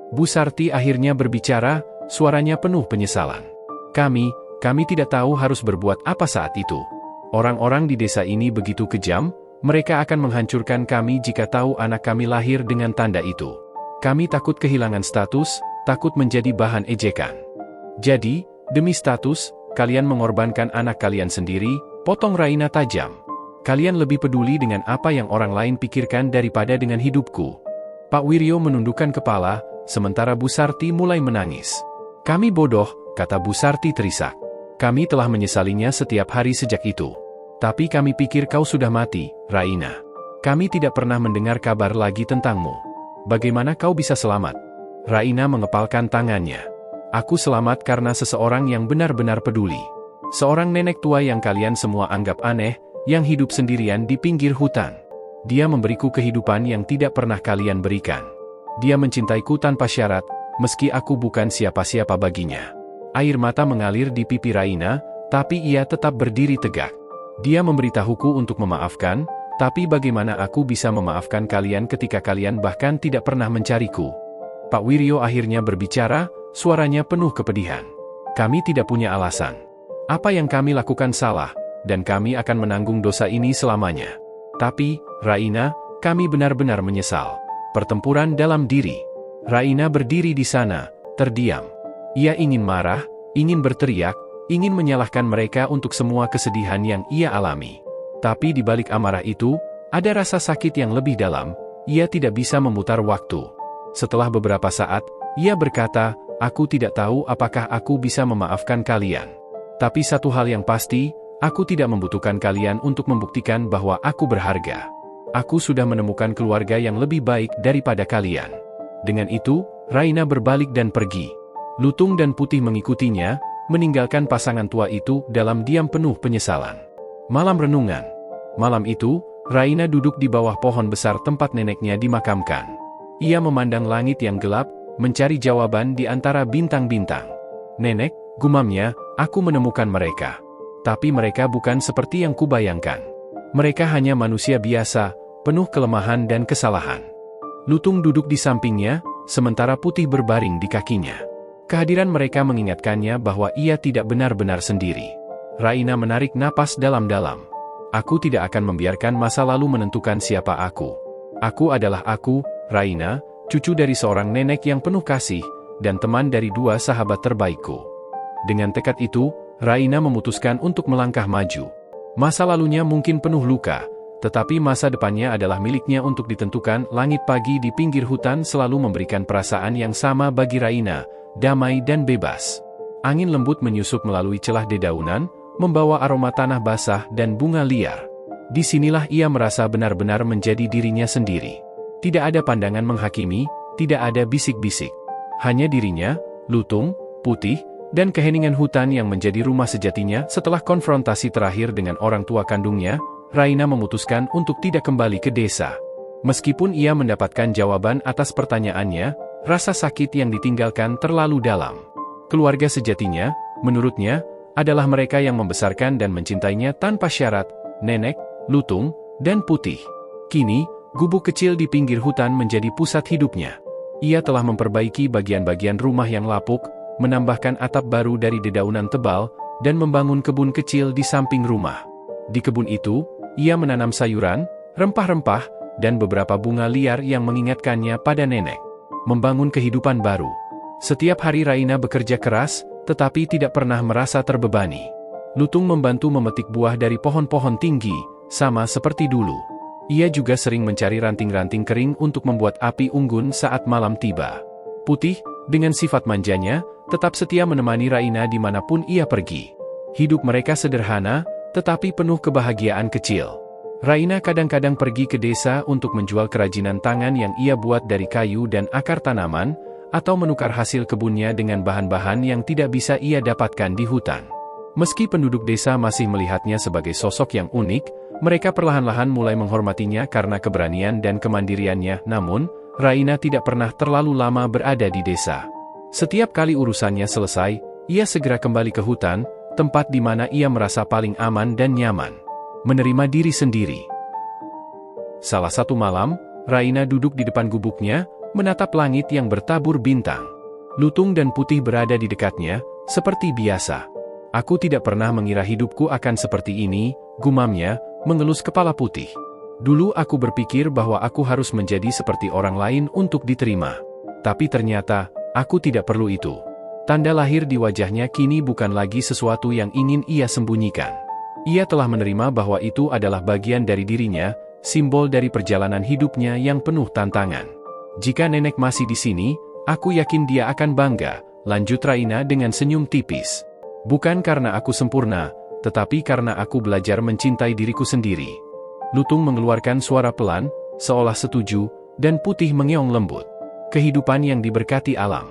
Bu Sarti akhirnya berbicara, suaranya penuh penyesalan. Kami tidak tahu harus berbuat apa saat itu. Orang-orang di desa ini begitu kejam, mereka akan menghancurkan kami jika tahu anak kami lahir dengan tanda itu. Kami takut kehilangan status, takut menjadi bahan ejekan. Jadi, demi status, kalian mengorbankan anak kalian sendiri, potong Raina tajam. Kalian lebih peduli dengan apa yang orang lain pikirkan daripada dengan hidupku. Pak Wiryo menundukkan kepala, sementara Bu Sarti mulai menangis. "Kami bodoh," kata Bu Sarti terisak. "Kami telah menyesalinya setiap hari sejak itu. Tapi kami pikir kau sudah mati, Raina. Kami tidak pernah mendengar kabar lagi tentangmu. Bagaimana kau bisa selamat?" Raina mengepalkan tangannya. "Aku selamat karena seseorang yang benar-benar peduli. Seorang nenek tua yang kalian semua anggap aneh, yang hidup sendirian di pinggir hutan. Dia memberiku kehidupan yang tidak pernah kalian berikan. Dia mencintaiku tanpa syarat, meski aku bukan siapa-siapa baginya." Air mata mengalir di pipi Raina, tapi ia tetap berdiri tegak. "Dia memberitahuku untuk memaafkan, tapi bagaimana aku bisa memaafkan kalian ketika kalian bahkan tidak pernah mencariku?" Pak Wiryo akhirnya berbicara, suaranya penuh kepedihan. "Kami tidak punya alasan. Apa yang kami lakukan salah, dan kami akan menanggung dosa ini selamanya. Tapi, Raina, kami benar-benar menyesal." Pertempuran dalam diri. Raina berdiri di sana, terdiam. Ia ingin marah, ingin berteriak, ingin menyalahkan mereka untuk semua kesedihan yang ia alami. Tapi di balik amarah itu, ada rasa sakit yang lebih dalam. Ia tidak bisa memutar waktu. Setelah beberapa saat, ia berkata, "Aku tidak tahu apakah aku bisa memaafkan kalian. Tapi satu hal yang pasti, aku tidak membutuhkan kalian untuk membuktikan bahwa aku berharga. Aku sudah menemukan keluarga yang lebih baik daripada kalian." Dengan itu, Raina berbalik dan pergi. Lutung dan Putih mengikutinya, meninggalkan pasangan tua itu dalam diam penuh penyesalan. Malam renungan. Malam itu, Raina duduk di bawah pohon besar tempat neneknya dimakamkan. Ia memandang langit yang gelap, mencari jawaban di antara bintang-bintang. "Nenek," gumamnya, "aku menemukan mereka. Tapi mereka bukan seperti yang kubayangkan. Mereka hanya manusia biasa, penuh kelemahan dan kesalahan." Lutung duduk di sampingnya, sementara Putih berbaring di kakinya. Kehadiran mereka mengingatkannya bahwa ia tidak benar-benar sendiri. Raina menarik napas dalam-dalam. "Aku tidak akan membiarkan masa lalu menentukan siapa aku. Aku adalah aku, Raina, cucu dari seorang nenek yang penuh kasih, dan teman dari dua sahabat terbaikku." Dengan tekad itu, Raina memutuskan untuk melangkah maju. Masa lalunya mungkin penuh luka, tetapi masa depannya adalah miliknya untuk ditentukan. Langit pagi di pinggir hutan selalu memberikan perasaan yang sama bagi Raina, damai dan bebas. Angin lembut menyusup melalui celah dedaunan, membawa aroma tanah basah dan bunga liar. Disinilah ia merasa benar-benar menjadi dirinya sendiri. Tidak ada pandangan menghakimi, tidak ada bisik-bisik. Hanya dirinya, Lutung, Putih, dan keheningan hutan yang menjadi rumah sejatinya. Setelah konfrontasi terakhir dengan orang tua kandungnya, Raina memutuskan untuk tidak kembali ke desa. Meskipun ia mendapatkan jawaban atas pertanyaannya, rasa sakit yang ditinggalkan terlalu dalam. Keluarga sejatinya, menurutnya, adalah mereka yang membesarkan dan mencintainya tanpa syarat, Nenek, Lutung, dan Putih. Kini, gubuk kecil di pinggir hutan menjadi pusat hidupnya. Ia telah memperbaiki bagian-bagian rumah yang lapuk, menambahkan atap baru dari dedaunan tebal, dan membangun kebun kecil di samping rumah. Di kebun itu, ia menanam sayuran, rempah-rempah, dan beberapa bunga liar yang mengingatkannya pada nenek. Membangun kehidupan baru. Setiap hari Raina bekerja keras, tetapi tidak pernah merasa terbebani. Lutung membantu memetik buah dari pohon-pohon tinggi, sama seperti dulu. Ia juga sering mencari ranting-ranting kering untuk membuat api unggun saat malam tiba. Putih, dengan sifat manjanya, tetap setia menemani Raina dimanapun ia pergi. Hidup mereka sederhana, tetapi penuh kebahagiaan kecil. Raina kadang-kadang pergi ke desa untuk menjual kerajinan tangan yang ia buat dari kayu dan akar tanaman, atau menukar hasil kebunnya dengan bahan-bahan yang tidak bisa ia dapatkan di hutan. Meski penduduk desa masih melihatnya sebagai sosok yang unik, mereka perlahan-lahan mulai menghormatinya karena keberanian dan kemandiriannya. Namun, Raina tidak pernah terlalu lama berada di desa. Setiap kali urusannya selesai, ia segera kembali ke hutan, tempat di mana ia merasa paling aman dan nyaman. Menerima diri sendiri. Salah satu malam, Raina duduk di depan gubuknya, menatap langit yang bertabur bintang. Lutung dan Putih berada di dekatnya, seperti biasa. Aku tidak pernah mengira hidupku akan seperti ini, gumamnya, mengelus kepala Putih. Dulu aku berpikir bahwa aku harus menjadi seperti orang lain untuk diterima. Tapi ternyata, aku tidak perlu itu. Tanda lahir di wajahnya kini bukan lagi sesuatu yang ingin ia sembunyikan. Ia telah menerima bahwa itu adalah bagian dari dirinya, simbol dari perjalanan hidupnya yang penuh tantangan. Jika nenek masih di sini, aku yakin dia akan bangga, lanjut Raina dengan senyum tipis. Bukan karena aku sempurna, tetapi karena aku belajar mencintai diriku sendiri. Lutung mengeluarkan suara pelan, seolah setuju, dan Putih mengeong lembut. Kehidupan yang diberkati alam.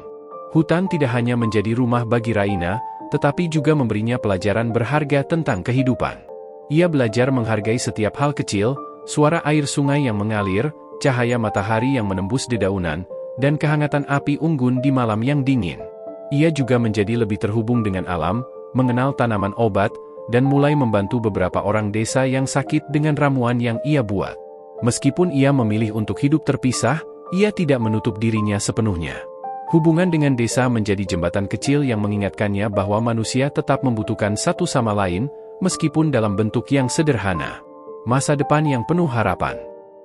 Hutan tidak hanya menjadi rumah bagi Raina, tetapi juga memberinya pelajaran berharga tentang kehidupan. Ia belajar menghargai setiap hal kecil, suara air sungai yang mengalir, cahaya matahari yang menembus dedaunan, dan kehangatan api unggun di malam yang dingin. Ia juga menjadi lebih terhubung dengan alam, mengenal tanaman obat, dan mulai membantu beberapa orang desa yang sakit dengan ramuan yang ia buat. Meskipun ia memilih untuk hidup terpisah, ia tidak menutup dirinya sepenuhnya. Hubungan dengan desa menjadi jembatan kecil yang mengingatkannya bahwa manusia tetap membutuhkan satu sama lain, meskipun dalam bentuk yang sederhana. Masa depan yang penuh harapan.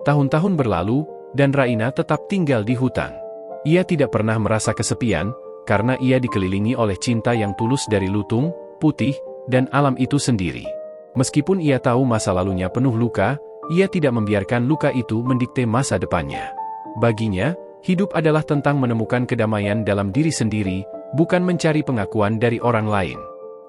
Tahun-tahun berlalu, dan Raina tetap tinggal di hutan. Ia tidak pernah merasa kesepian, karena ia dikelilingi oleh cinta yang tulus dari Lutung, Putih, dan alam itu sendiri. Meskipun ia tahu masa lalunya penuh luka, ia tidak membiarkan luka itu mendikte masa depannya. Baginya, hidup adalah tentang menemukan kedamaian dalam diri sendiri, bukan mencari pengakuan dari orang lain.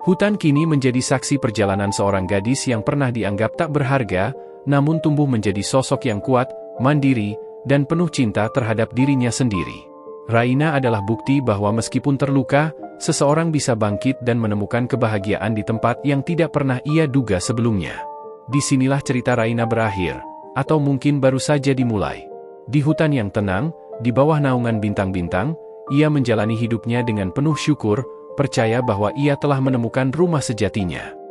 Hutan kini menjadi saksi perjalanan seorang gadis yang pernah dianggap tak berharga, namun tumbuh menjadi sosok yang kuat, mandiri, dan penuh cinta terhadap dirinya sendiri. Raina adalah bukti bahwa meskipun terluka, seseorang bisa bangkit dan menemukan kebahagiaan di tempat yang tidak pernah ia duga sebelumnya. Disinilah cerita Raina berakhir, atau mungkin baru saja dimulai. Di hutan yang tenang, di bawah naungan bintang-bintang, ia menjalani hidupnya dengan penuh syukur, percaya bahwa ia telah menemukan rumah sejatinya.